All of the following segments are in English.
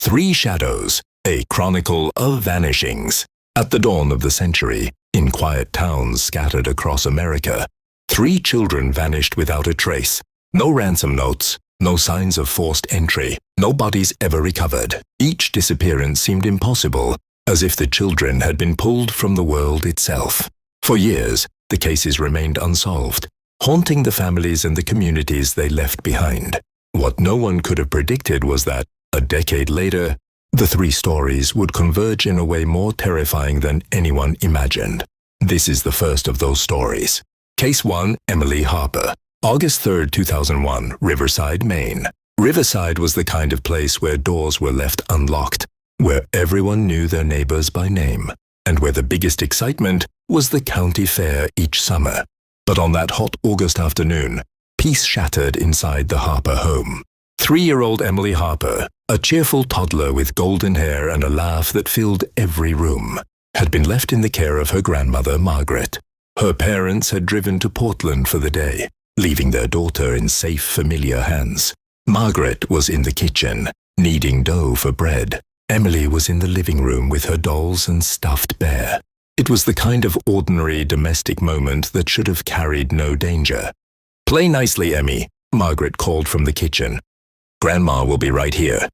Three Shadows, a chronicle of vanishings. At the dawn of the century, in quiet towns scattered across America, 3 children vanished without a trace. No ransom notes, no signs of forced entry, no bodies ever recovered. Each disappearance seemed impossible, as if the children had been pulled from the world itself. For years, the cases remained unsolved, haunting the families and the communities they left behind. What no one could have predicted was that, a decade later, the 3 stories would converge in a way more terrifying than anyone imagined. This is the first of those stories. Case 1, Emily Harper. August 3, 2001, Riverside, Maine. Riverside was the kind of place where doors were left unlocked, where everyone knew their neighbors by name, and where the biggest excitement was the county fair each summer. But on that hot August afternoon, peace shattered inside the Harper home. 3-year-old Emily Harper, a cheerful toddler with golden hair and a laugh that filled every room, had been left in the care of her grandmother, Margaret. Her parents had driven to Portland for the day, leaving their daughter in safe, familiar hands. Margaret was in the kitchen, kneading dough for bread. Emily was in the living room with her dolls and stuffed bear. It was the kind of ordinary domestic moment that should have carried no danger. "Play nicely, Emmy," Margaret called from the kitchen. "Grandma will be right here."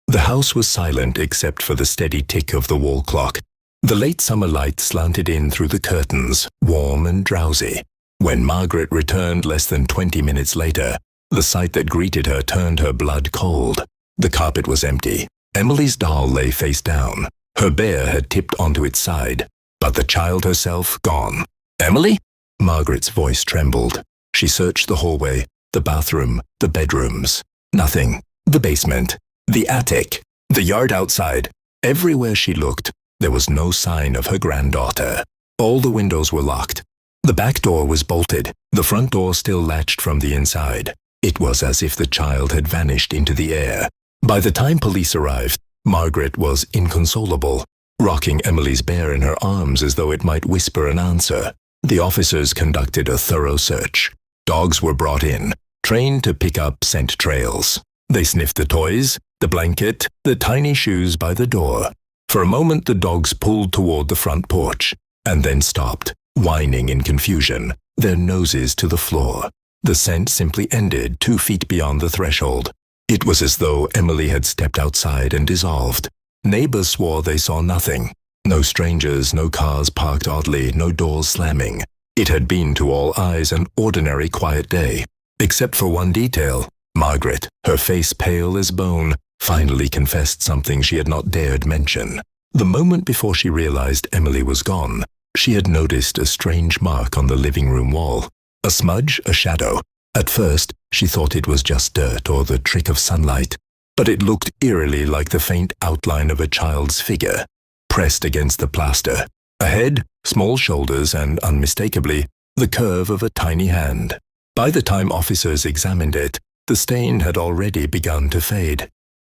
The house was silent except for the steady tick of the wall clock. The late summer light slanted in through the curtains, warm and drowsy. When Margaret returned less than 20 minutes later, the sight that greeted her turned her blood cold. The carpet was empty. Emily's doll lay face down. Her bear had tipped onto its side, but the child herself gone. "Emily?" Margaret's voice trembled. She searched the hallway, the bathroom, the bedrooms. Nothing. The basement, the attic, the yard outside. Everywhere she looked, there was no sign of her granddaughter. All the windows were locked. The back door was bolted, the front door still latched from the inside. It was as if the child had vanished into the air. By the time police arrived, Margaret was inconsolable, rocking Emily's bear in her arms as though it might whisper an answer. The officers conducted a thorough search. Dogs were brought in, trained to pick up scent trails. They sniffed the toys, the blanket, the tiny shoes by the door. For a moment the dogs pulled toward the front porch, and then stopped, whining in confusion, their noses to the floor. The scent simply ended 2 feet beyond the threshold. It was as though Emily had stepped outside and dissolved. Neighbors swore they saw nothing. No strangers, no cars parked oddly, no doors slamming. It had been to all eyes an ordinary quiet day. Except for one detail. Margaret, her face pale as bone, finally confessed something she had not dared mention. The moment before she realized Emily was gone, she had noticed a strange mark on the living room wall. A smudge, a shadow. At first, she thought it was just dirt or the trick of sunlight, but it looked eerily like the faint outline of a child's figure, pressed against the plaster. A head, small shoulders, and unmistakably, the curve of a tiny hand. By the time officers examined it, the stain had already begun to fade.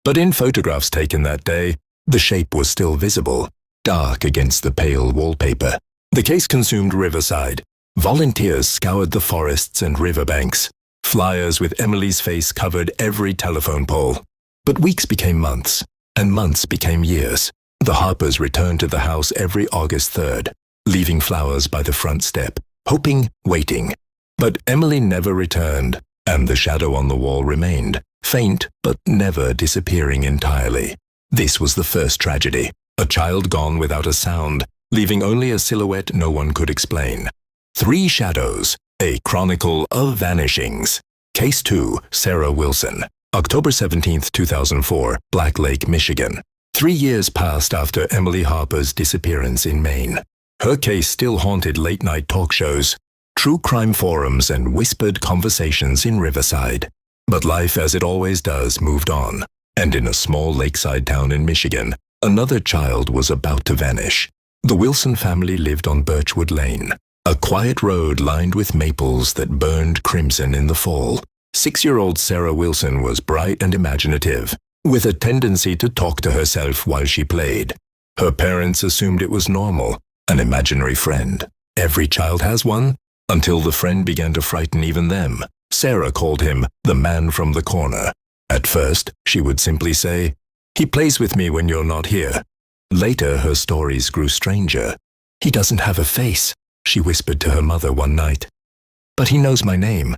But in photographs taken that day, the shape was still visible, dark against the pale wallpaper. The case consumed Riverside. Volunteers scoured the forests and riverbanks. Flyers with Emily's face covered every telephone pole. But weeks became months, and months became years. The Harpers returned to the house every August 3rd, leaving flowers by the front step, hoping, waiting. But Emily never returned, and the shadow on the wall remained, faint but never disappearing entirely. This was the first tragedy, a child gone without a sound, leaving only a silhouette no one could explain. 3 Shadows, a chronicle of vanishings. Case 2, Sarah Wilson. October 17, 2004, Black Lake, Michigan. 3 years passed after Emily Harper's disappearance in Maine. Her case still haunted late-night talk shows, true crime forums, and whispered conversations in Riverside. But life, as it always does, moved on. And in a small lakeside town in Michigan, another child was about to vanish. The Wilson family lived on Birchwood Lane, a quiet road lined with maples that burned crimson in the fall. 6-year-old Sarah Wilson was bright and imaginative, with a tendency to talk to herself while she played. Her parents assumed it was normal, an imaginary friend. Every child has one, until the friend began to frighten even them. Sarah called him the man from the corner. At first, she would simply say, He plays with me when you're not here." Later, her stories grew stranger. "He doesn't have a face," she whispered to her mother one night. "But he knows my name."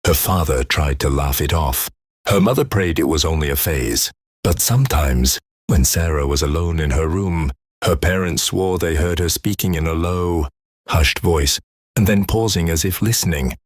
Her father tried to laugh it off. Her mother prayed it was only a phase. But sometimes, when Sarah was alone in her room, her parents swore they heard her speaking in a low, hushed voice, and then pausing as if listening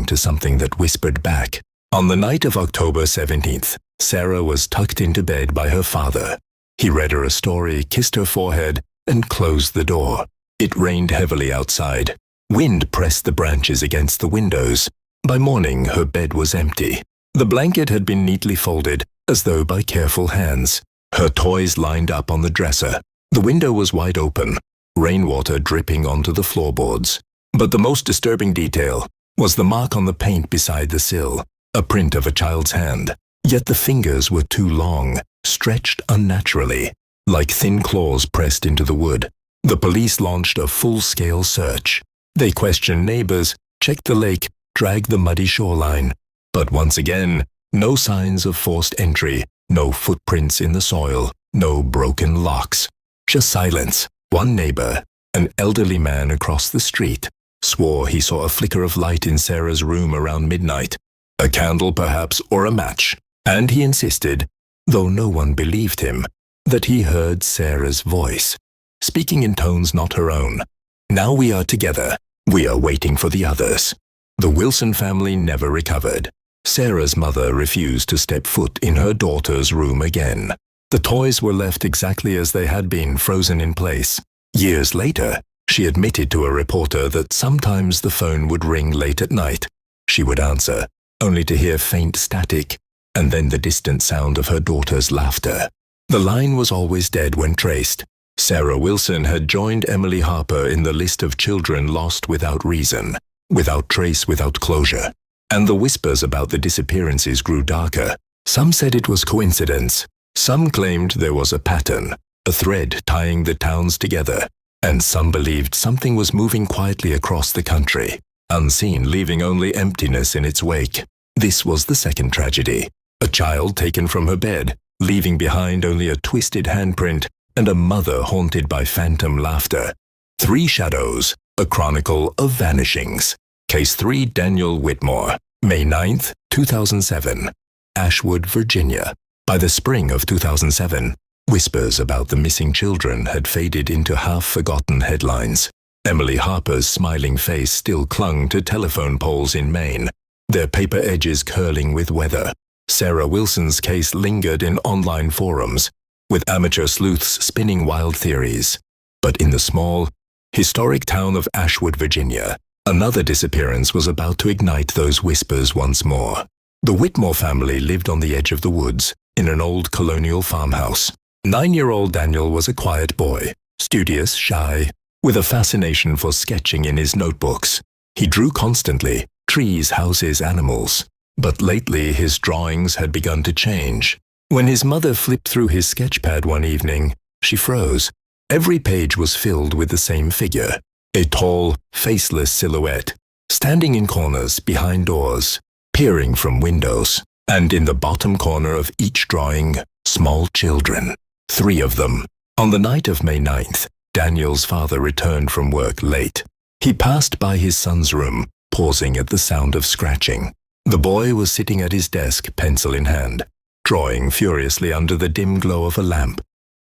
to something that whispered back. On the night of October 17th, Sarah was tucked into bed by her father. He read her a story, kissed her forehead, and closed the door. It rained heavily outside. Wind pressed the branches against the windows. By morning, her bed was empty. The blanket had been neatly folded, as though by careful hands. Her toys lined up on the dresser. The window was wide open, rainwater dripping onto the floorboards. But the most disturbing detail was the mark on the paint beside the sill, a print of a child's hand. Yet the fingers were too long, stretched unnaturally, like thin claws pressed into the wood. The police launched a full-scale search. They questioned neighbors, checked the lake, dragged the muddy shoreline. But once again, no signs of forced entry, no footprints in the soil, no broken locks. Just silence. One neighbor, an elderly man across the street, swore he saw a flicker of light in Sarah's room around midnight. A candle perhaps, or a match. And he insisted, though no one believed him, that he heard Sarah's voice, speaking in tones not her own. "Now we are together. We are waiting for the others." The Wilson family never recovered. Sarah's mother refused to step foot in her daughter's room again. The toys were left exactly as they had been, frozen in place. Years later, she admitted to a reporter that sometimes the phone would ring late at night. She would answer, only to hear faint static, and then the distant sound of her daughter's laughter. The line was always dead when traced. Sarah Wilson had joined Emily Harper in the list of children lost without reason, without trace, without closure. And the whispers about the disappearances grew darker. Some said it was coincidence. Some claimed there was a pattern, a thread tying the towns together. And some believed something was moving quietly across the country, unseen, leaving only emptiness in its wake. This was the second tragedy. A child taken from her bed, leaving behind only a twisted handprint, and a mother haunted by phantom laughter. 3 Shadows, a chronicle of vanishings. Case 3, Daniel Whitmore, May 9th, 2007, Ashwood, Virginia. By the spring of 2007, whispers about the missing children had faded into half-forgotten headlines. Emily Harper's smiling face still clung to telephone poles in Maine, their paper edges curling with weather. Sarah Wilson's case lingered in online forums, with amateur sleuths spinning wild theories. But in the small, historic town of Ashwood, Virginia, another disappearance was about to ignite those whispers once more. The Whitmore family lived on the edge of the woods, in an old colonial farmhouse. 9-year-old Daniel was a quiet boy, studious, shy, with a fascination for sketching in his notebooks. He drew constantly, trees, houses, animals. But lately his drawings had begun to change. When his mother flipped through his sketchpad one evening, she froze. Every page was filled with the same figure, a tall, faceless silhouette, standing in corners, behind doors, peering from windows. And in the bottom corner of each drawing, small children. 3 of them. On the night of May 9th, Daniel's father returned from work late. He passed by his son's room, pausing at the sound of scratching. The boy was sitting at his desk, pencil in hand, drawing furiously under the dim glow of a lamp.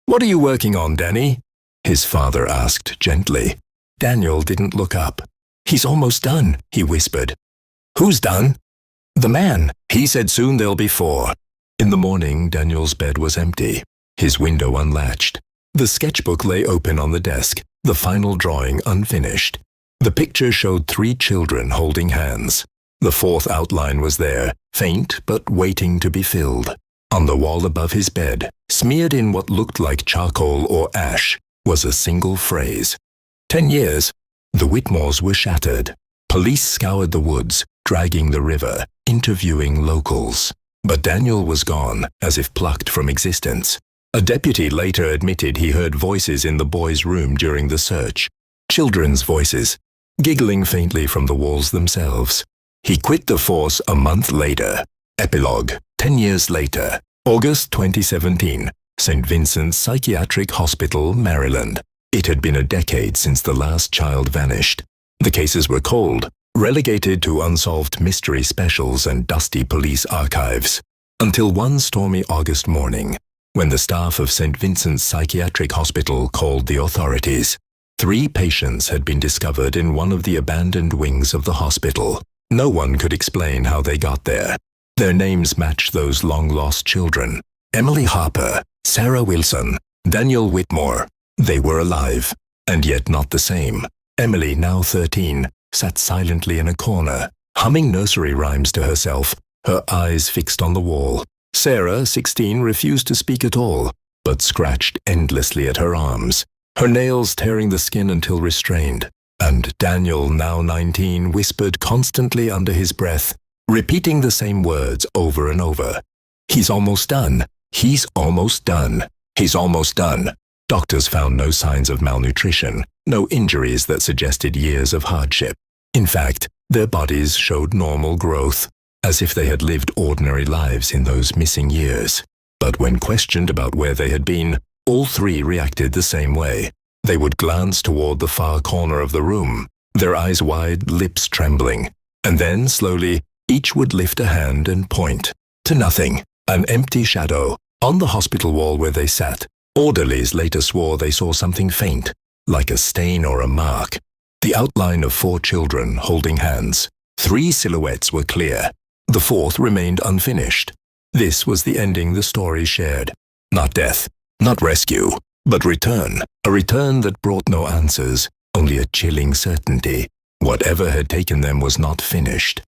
"What are you working on, Danny?" his father asked gently. Daniel didn't look up. "He's almost done," he whispered. "Who's done?" "The man. He said soon there'll be 4. In the morning, Daniel's bed was empty, his window unlatched. The sketchbook lay open on the desk, the final drawing unfinished. The picture showed 3 children holding hands. The 4th outline was there, faint but waiting to be filled. On the wall above his bed, smeared in what looked like charcoal or ash, was a single phrase. 10 years. The Whitmores were shattered. Police scoured the woods, dragging the river, interviewing locals. But Daniel was gone, as if plucked from existence. A deputy later admitted he heard voices in the boy's room during the search. Children's voices, giggling faintly from the walls themselves. He quit the force a month later. Epilogue, 10 years later. August 2017, St. Vincent's Psychiatric Hospital, Maryland. It had been a decade since the last child vanished. The cases were cold, relegated to unsolved mystery specials and dusty police archives. Until one stormy August morning, when the staff of St. Vincent's Psychiatric Hospital called the authorities. 3 patients had been discovered in one of the abandoned wings of the hospital. No one could explain how they got there. Their names matched those long-lost children. Emily Harper, Sarah Wilson, Daniel Whitmore. They were alive, and yet not the same. Emily, now 13, sat silently in a corner, humming nursery rhymes to herself, her eyes fixed on the wall. Sarah, 16, refused to speak at all, but scratched endlessly at her arms, her nails tearing the skin until restrained. And Daniel, now 19, whispered constantly under his breath, repeating the same words over and over. "He's almost done. He's almost done. He's almost done." Doctors found no signs of malnutrition, no injuries that suggested years of hardship. In fact, their bodies showed normal growth, as if they had lived ordinary lives in those missing years. But when questioned about where they had been, all 3 reacted the same way. They would glance toward the far corner of the room, their eyes wide, lips trembling. And then, slowly, each would lift a hand and point. To nothing, an empty shadow, on the hospital wall where they sat. Orderlies later swore they saw something faint, like a stain or a mark. The outline of 4 children holding hands. 3 silhouettes were clear. The 4th remained unfinished. This was the ending the story shared. Not death, not rescue, but return. A return that brought no answers, only a chilling certainty. Whatever had taken them was not finished.